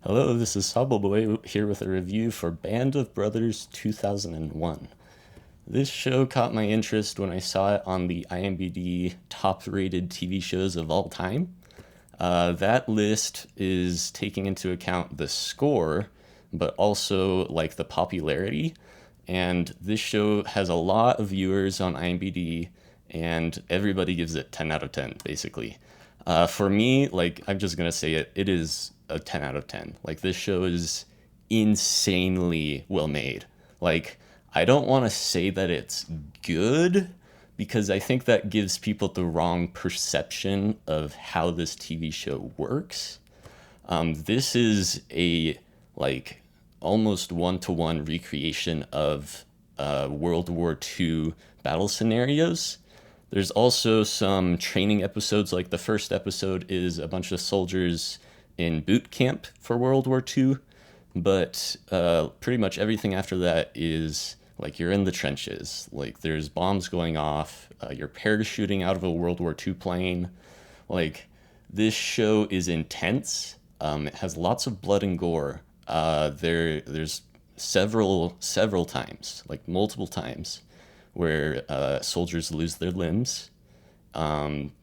Hello, this is Sabo Boy here with a review for Band of Brothers 2001. This show caught my interest when I saw it on the IMDb top rated TV shows of all time. That list is taking into account the score, but also like the popularity. And this show has a lot of viewers on IMDb, and everybody gives it 10 out of 10, basically. For me, like, I'm just gonna say it, it is a 10 out of 10. Like, this show is insanely well made. Like, I don't want to say that it's good because I think that gives people the wrong perception of how this TV show works. This is a like almost one-to-one recreation of World War II battle scenarios. There's also some training episodes. Like the first episode is a bunch of soldiers in boot camp for World War II, but pretty much everything after that is like you're in the trenches. Like there's bombs going off, you're parachuting out of a World War II plane. Like this show is intense. It has lots of blood and gore. There's several times, like multiple times, where soldiers lose their limbs.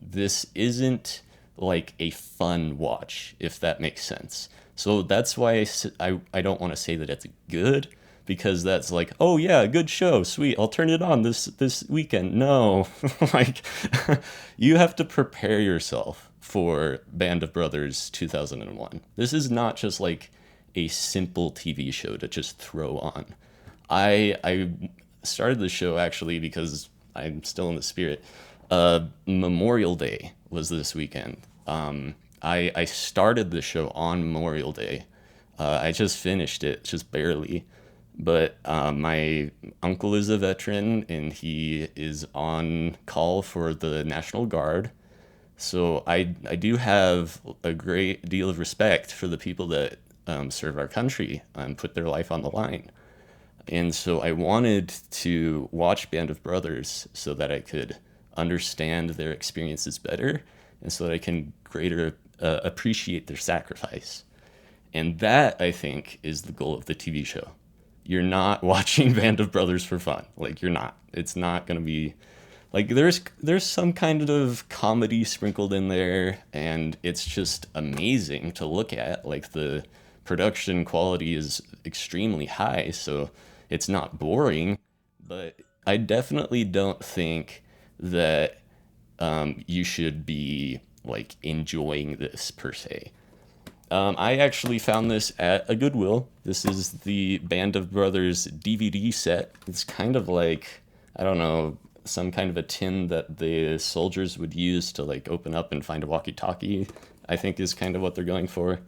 This isn't like a fun watch, if that makes sense. So that's why I don't want to say that it's good because that's like, oh yeah, good show, sweet, I'll turn it on this weekend. No, like you have to prepare yourself for Band of Brothers 2001. This is not just like a simple TV show to just throw on. I started the show actually because I'm still in the spirit. Memorial Day was this weekend. I started the show on Memorial Day. I just finished it, just barely. But my uncle is a veteran and he is on call for the National Guard. So I do have a great deal of respect for the people that serve our country and put their life on the line. And so I wanted to watch Band of Brothers so that I could understand their experiences better and so that I can greater appreciate their sacrifice. And that, I think, is the goal of the TV show. You're not watching Band of Brothers for fun. Like, you're not. It's not going to be like there's some kind of comedy sprinkled in there and it's just amazing to look at. Like the production quality is extremely high, so it's not boring, but I definitely don't think that you should be like enjoying this per se. I actually found this at a Goodwill. This is the Band of Brothers DVD set. It's kind of like, I don't know, some kind of a tin that the soldiers would use to like open up and find a walkie-talkie, I think is kind of what they're going for.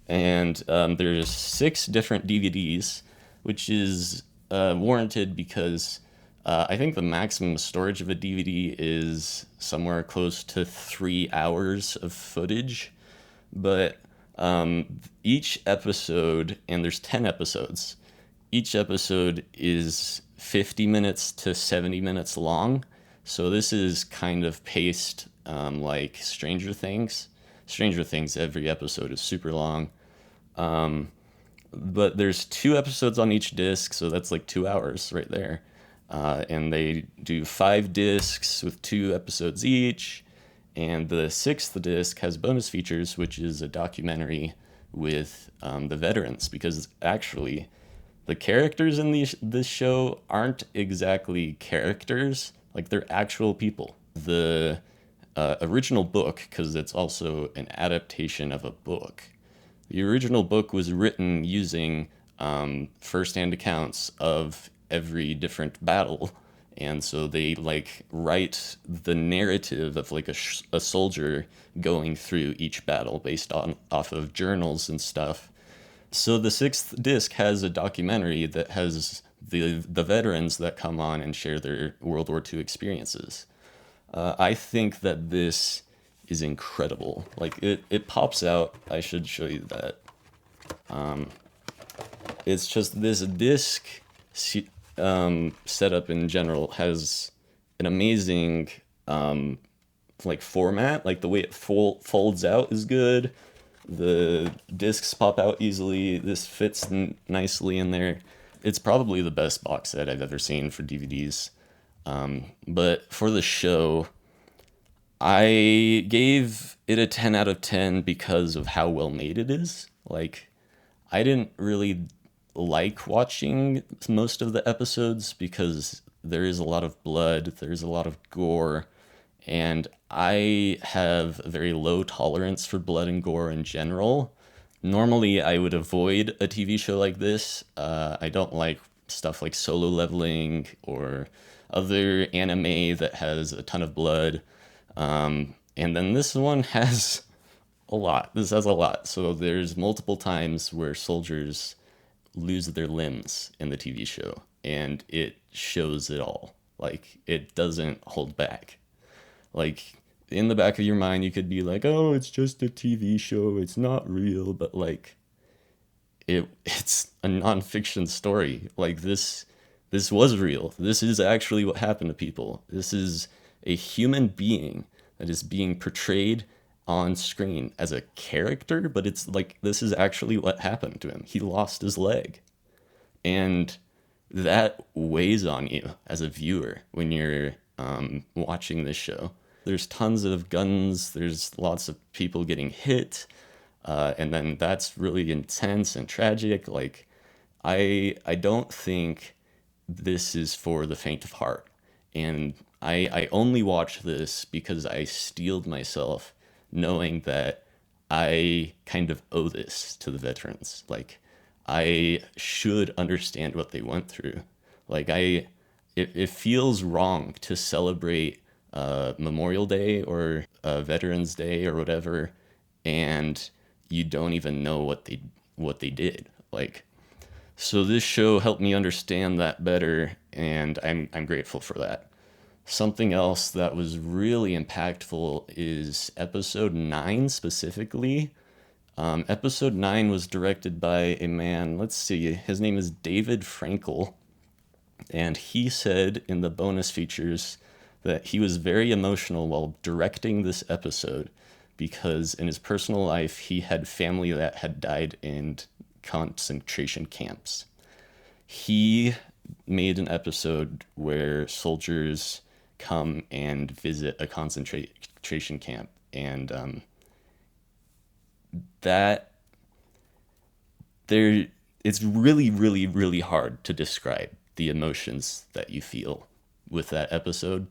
And there's 6 different DVDs, which is warranted because I think the maximum storage of a DVD is somewhere close to 3 hours of footage. But each episode, and there's 10 episodes, each episode is 50 minutes to 70 minutes long. So this is kind of paced like Stranger Things. Stranger Things, every episode is super long. But there's 2 episodes on each disc, so that's like 2 hours right there. And they do 5 discs with 2 episodes each. And the 6th disc has bonus features, which is a documentary with the veterans, because actually the characters in this show aren't exactly characters, like they're actual people. The original book, because it's also an adaptation of a book, the original book was written using first-hand accounts of every different battle, and so they like write the narrative of like a soldier going through each battle based on off of journals and stuff. So the 6th disc has a documentary that has the veterans that come on and share their World War II experiences. I think that this is incredible. Like it pops out. I should show you that. It's just this disc setup in general has an amazing like format. Like the way it folds out is good. The discs pop out easily. This fits nicely in there. It's probably the best box set I've ever seen for DVDs. But for the show, I gave it a 10 out of 10 because of how well made it is. Like, I didn't really like watching most of the episodes because there is a lot of blood, there's a lot of gore, and I have a very low tolerance for blood and gore in general. Normally, I would avoid a TV show like this. I don't like stuff like Solo Leveling or other anime that has a ton of blood. And then this one has a lot. This has a lot. So there's multiple times where soldiers lose their limbs in the TV show, and it shows it all. Like, it doesn't hold back. Like, in the back of your mind, you could be like, oh, it's just a TV show, it's not real, but like, it's a nonfiction story. Like, this was real. This is actually what happened to people. This is a human being that is being portrayed on screen as a character, but it's like, this is actually what happened to him. He lost his leg. And that weighs on you as a viewer when you're watching this show. There's tons of guns, there's lots of people getting hit, and then that's really intense and tragic. Like, I don't think this is for the faint of heart. And I only watch this because I steeled myself knowing that I kind of owe this to the veterans. Like, I should understand what they went through. Like, it feels wrong to celebrate Memorial Day or Veterans Day or whatever, and you don't even know what they did. Like, so this show helped me understand that better, and I'm grateful for that. Something else that was really impactful is episode 9 specifically. Episode 9 was directed by a man, let's see, his name is David Frankel, and he said in the bonus features that he was very emotional while directing this episode because in his personal life he had family that had died in concentration camps. He made an episode where soldiers come and visit a concentration camp, and that there it's really, really, really hard to describe the emotions that you feel with that episode.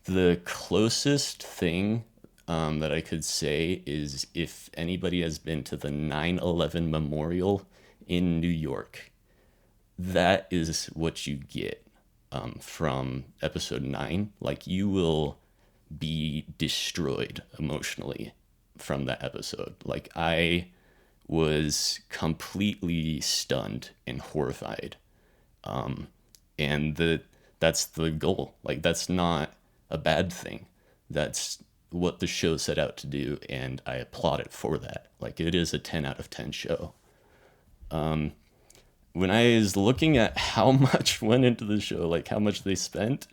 The closest thing that I could say is if anybody has been to the 9/11 Memorial in New York, that is what you get from episode 9. Like, you will be destroyed emotionally from that episode. Like, I was completely stunned and horrified. And that's the goal. Like, that's not a bad thing. That's what the show set out to do, and I applaud it for that. Like, it is a 10 out of 10 show. When I was looking at how much went into the show, like how much they spent,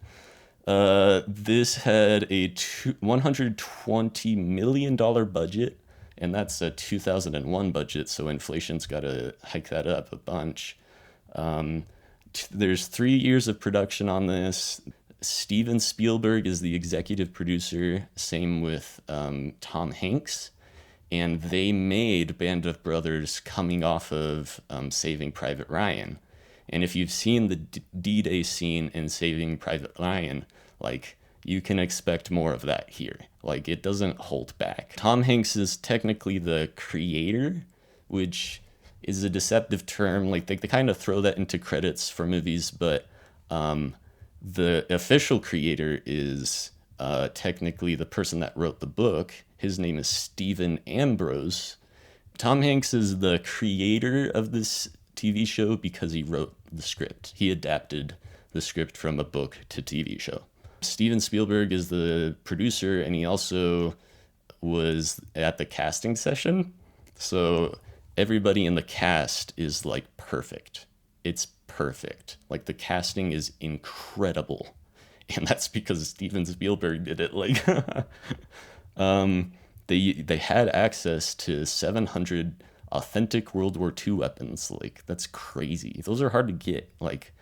this had a $120 million budget, and that's a 2001 budget, so inflation's got to hike that up a bunch. There's 3 years of production on this. Steven Spielberg is the executive producer, same with Tom Hanks, and they made Band of Brothers coming off of Saving Private Ryan. And if you've seen the D-Day scene in Saving Private Ryan, like, you can expect more of that here. Like, it doesn't hold back. Tom Hanks is technically the creator, which is a deceptive term. Like, they kind of throw that into credits for movies, but the official creator is technically the person that wrote the book. His name is Stephen Ambrose. Tom Hanks is the creator of this TV show because he wrote the script. He adapted the script from a book to TV show. Steven Spielberg is the producer, and he also was at the casting session. So everybody in the cast is like perfect. It's perfect. Like, the casting is incredible. And that's because Steven Spielberg did it. Like, they had access to 700 authentic World War II weapons. Like, that's crazy. Those are hard to get. Like,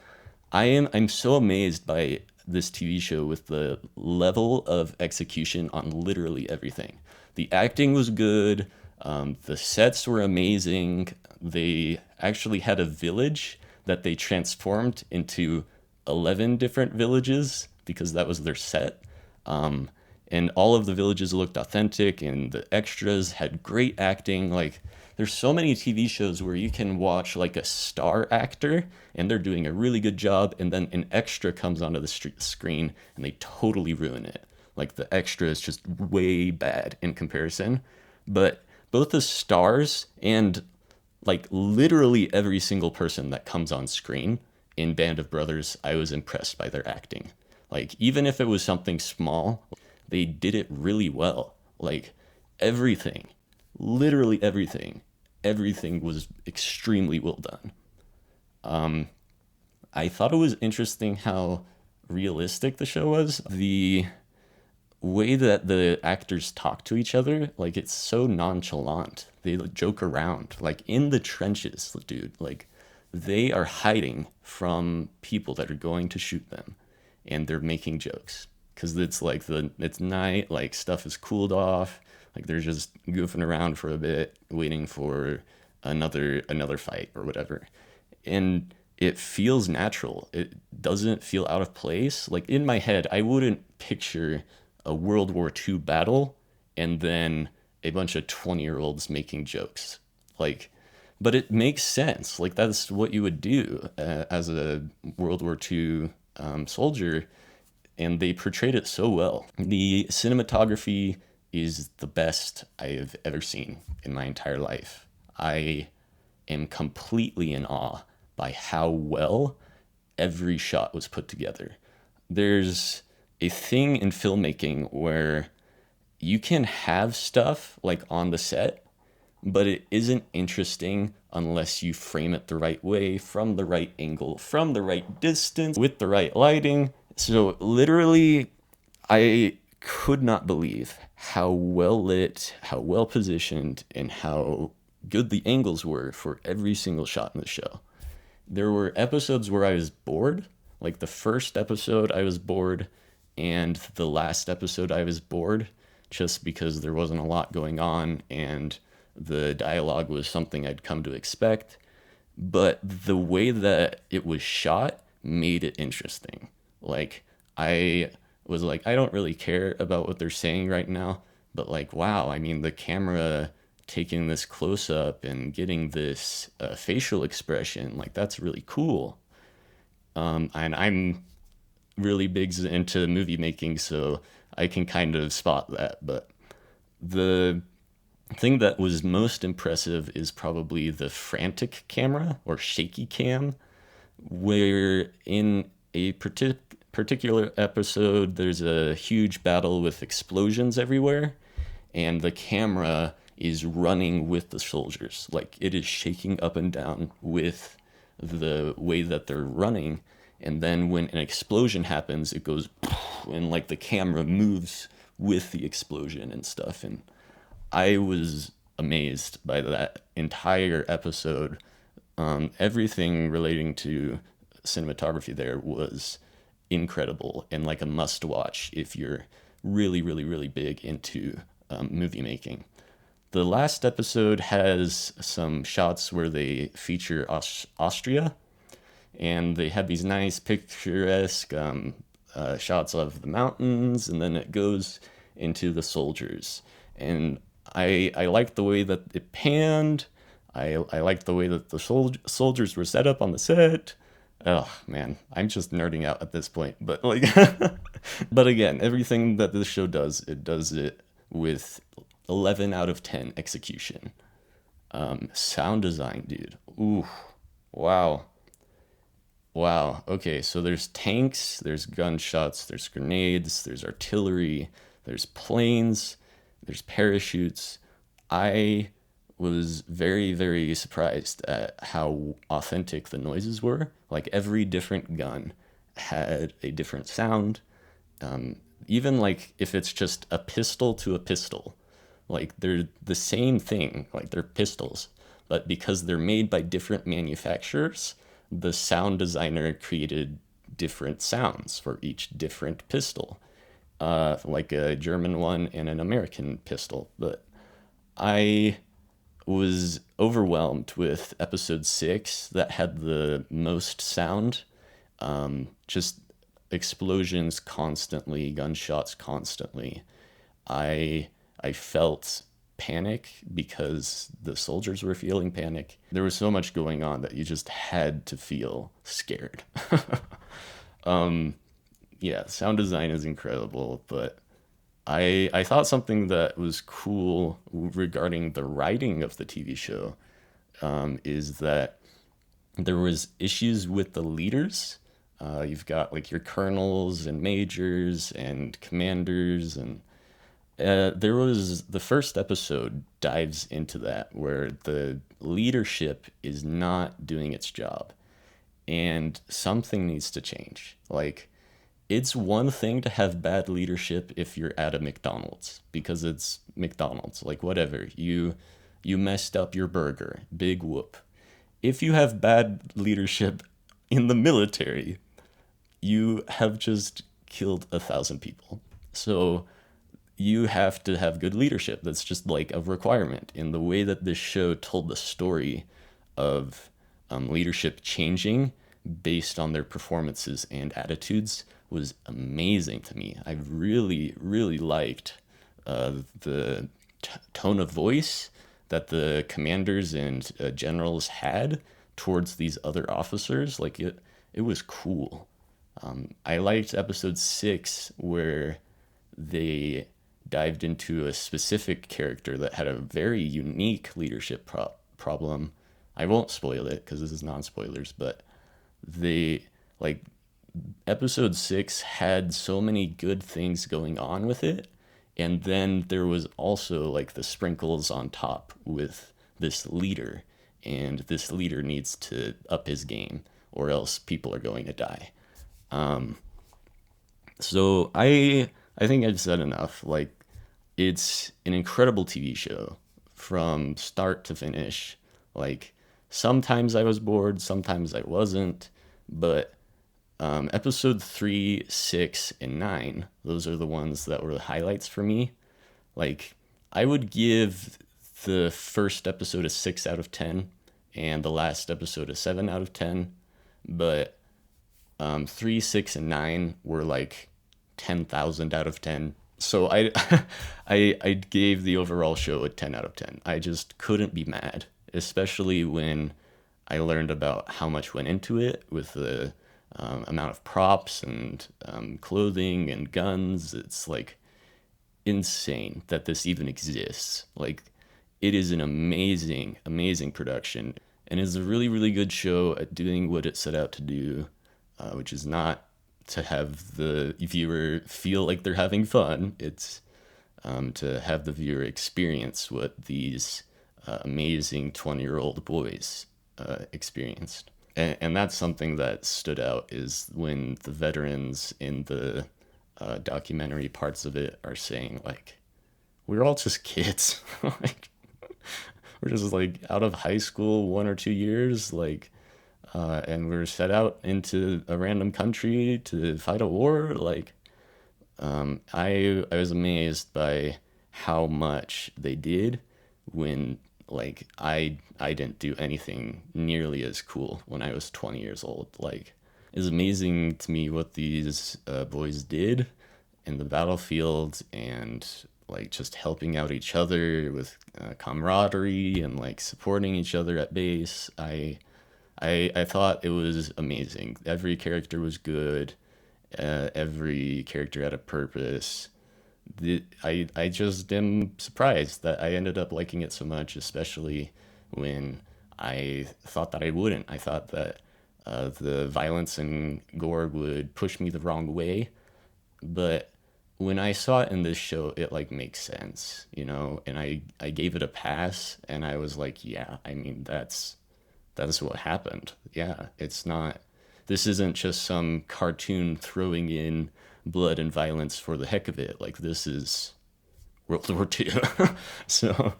I'm so amazed by this TV show with the level of execution on literally everything. The acting was good. The sets were amazing. They actually had a village that they transformed into 11 different villages because that was their set. And all of the villages looked authentic, and the extras had great acting. Like, there's so many TV shows where you can watch like a star actor and they're doing a really good job, and then an extra comes onto the screen and they totally ruin it. Like, the extra is just way bad in comparison. But both the stars and like literally every single person that comes on screen in Band of Brothers, I was impressed by their acting. Like, even if it was something small, they did it really well. Like, everything, literally everything was extremely well done. I thought it was interesting how realistic the show was. The way that the actors talk to each other, like, it's so nonchalant. They like, joke around, like in the trenches, dude. Like, they are hiding from people that are going to shoot them, and they're making jokes because it's like it's night, like stuff is cooled off, like they're just goofing around for a bit, waiting for another fight or whatever, and it feels natural. It doesn't feel out of place. Like, in my head, I wouldn't picture a World War II battle and then a bunch of 20-year-olds making jokes. Like, but it makes sense. Like, that's what you would do as a World War II soldier, and they portrayed it so well. The cinematography is the best I have ever seen in my entire life. I am completely in awe by how well every shot was put together. There's a thing in filmmaking where you can have stuff like on the set, but it isn't interesting unless you frame it the right way, from the right angle, from the right distance, with the right lighting. So literally, I could not believe how well lit, how well positioned, and how good the angles were for every single shot in the show. There were episodes where I was bored. Like, the first episode, I was bored, and the last episode, I was bored just because there wasn't a lot going on, and the dialogue was something I'd come to expect. But the way that it was shot made it interesting. Like, I was like, I don't really care about what they're saying right now, but like, wow, I mean, the camera taking this close up and getting this facial expression, like, that's really cool. And I'm really big into movie making, so I can kind of spot that. But the thing that was most impressive is probably the frantic camera, or shaky cam, where in a particular episode there's a huge battle with explosions everywhere, and the camera is running with the soldiers. Like, it is shaking up and down with the way that they're running. And then when an explosion happens, it goes and like the camera moves with the explosion and stuff. And I was amazed by that entire episode. Everything relating to cinematography there was incredible and like a must watch if you're really, really, really big into movie making. The last episode has some shots where they feature Austria, and they have these nice picturesque shots of the mountains, and then it goes into the soldiers. And I liked the way that it panned. I liked the way that the soldiers were set up on the set. Oh man, I'm just nerding out at this point. But like, but again, everything that this show does, it does it with 11 out of 10 execution. Sound design, dude. Ooh, wow. Wow. Okay, so there's tanks, there's gunshots, there's grenades, there's artillery, there's planes, there's parachutes. I was very, very surprised at how authentic the noises were. Like, every different gun had a different sound. Even like if it's just a pistol to a pistol, Like they're the same thing, like they're pistols, but because they're made by different manufacturers, the sound designer created different sounds for each different pistol, like a German one and an American pistol. But I was overwhelmed with episode 6 that had the most sound. Just explosions constantly, gunshots constantly. I I felt panic because the soldiers were feeling panic. There was so much going on that you just had to feel scared. Yeah, sound design is incredible, but I thought something that was cool regarding the writing of the TV show is that there was issues with the leaders. You've got like your colonels and majors and commanders, and there was the first episode dives into that where the leadership is not doing its job, and something needs to change. Like it's one thing to have bad leadership if you're at a McDonald's because it's McDonald's. Like whatever, you messed up your burger, big whoop. If you have bad leadership in the military, you have just killed 1,000 people. So you have to have good leadership. That's just like a requirement. In the way that this show told the story of leadership changing based on their performances and attitudes was amazing to me. I really, really liked the tone of voice that the commanders and generals had towards these other officers. Like it was cool. I liked episode 6 where they dived into a specific character that had a very unique leadership problem. I won't spoil it because this is non-spoilers, but they like episode 6 had so many good things going on with it, and then there was also like the sprinkles on top with this leader, and this leader needs to up his game or else people are going to die. So I think I've said enough. Like it's an incredible TV show from start to finish. Like sometimes I was bored, sometimes I wasn't, but episode 3, 6, and 9, those are the ones that were the highlights for me. Like I would give the first episode a 6 out of 10 and the last episode a 7 out of 10, but 3, 6, and 9 were like 10,000 out of 10. So I gave the overall show a 10 out of 10. I just couldn't be mad, especially when I learned about how much went into it with the amount of props and clothing and guns. It's like insane that this even exists. Like it is an amazing, amazing production and is a really, really good show at doing what it set out to do, which is not to have the viewer feel like they're having fun. It's to have the viewer experience what these amazing 20-year-old boys experienced. And that's something that stood out is when the veterans in the documentary parts of it are saying like, we're all just kids. Like we're just like out of high school 1 or 2 years, like and we're set out into a random country to fight a war. Like I was amazed by how much they did when like I didn't do anything nearly as cool when I was 20 years old. Like it's amazing to me what these boys did in the battlefield and like just helping out each other with camaraderie and like supporting each other at base. I thought it was amazing. Every character was good. Every character had a purpose. I just am surprised that I ended up liking it so much, especially when I thought that I wouldn't. I thought that the violence and gore would push me the wrong way, but when I saw it in this show, it like makes sense, you know. And I gave it a pass, and I was like, yeah, I mean that's what happened. Yeah, it's not. This isn't just some cartoon throwing in blood and violence for the heck of it. Like this is World War II. So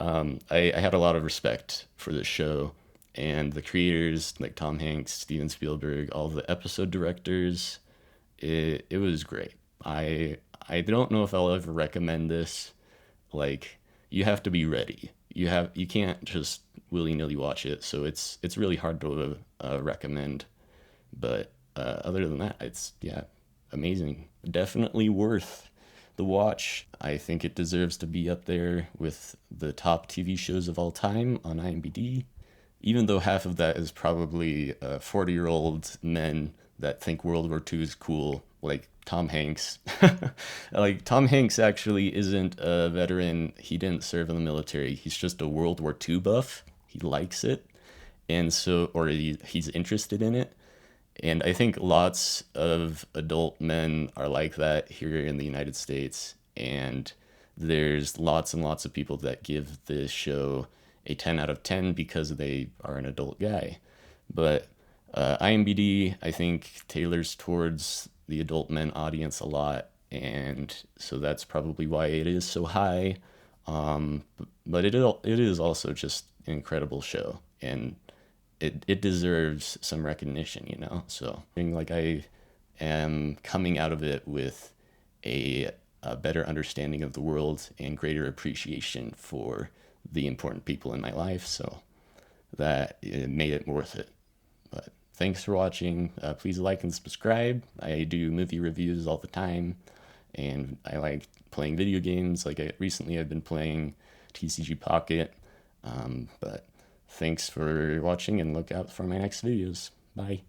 I had a lot of respect for this show and the creators like Tom Hanks, Steven Spielberg, all the episode directors. It was great. I don't know if I'll ever recommend this. Like, you have to be ready. You can't just willy nilly watch it. So it's really hard to recommend. But other than that, it's, yeah, amazing. Definitely worth the watch. I think it deserves to be up there with the top TV shows of all time on IMDb, even though half of that is probably 40-year-old men that think World War II is cool, like Tom Hanks. Like, Tom Hanks actually isn't a veteran. He didn't serve in the military. He's just a World War II buff. He likes it. And so, or he's interested in it. And I think lots of adult men are like that here in the United States. And there's lots and lots of people that give this show a 10 out of 10 because they are an adult guy. But IMBD, I think, tailors towards the adult men audience a lot. And so that's probably why it is so high. But it is also just an incredible show. And it deserves some recognition, you know? So I think like I am coming out of it with a better understanding of the world and greater appreciation for the important people in my life. So that it made it worth it. But thanks for watching. Please like and subscribe. I do movie reviews all the time, and I like playing video games. Like recently I've been playing TCG Pocket. But thanks for watching, and look out for my next videos. Bye.